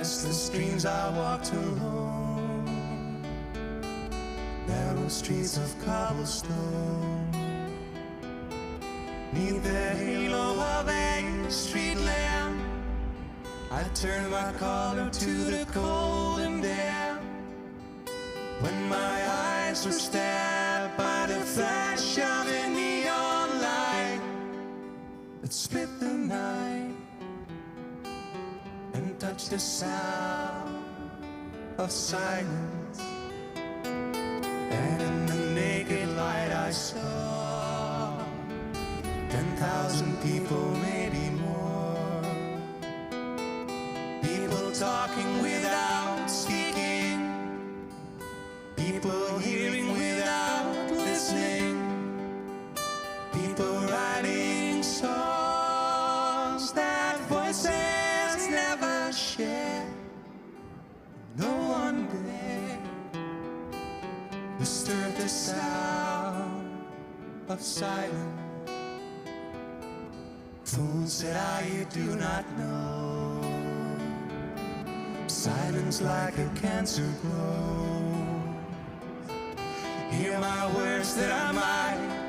restless dreams I walked alone, narrow streets of cobblestone, neath the halo of a street lamp. I turned my collar to the cold and damp. When my eyes were stabbed by the flash of a neon light that split the night and touched the sound of silence, and in the naked light I saw 10,000 people, maybe more, people talking without speaking, people hearing without listening, people writing songs that voices never share. No one there disturbed the sound of silence. Fool, said I, you do not know. Silence like a cancer grows. Hear my words that I might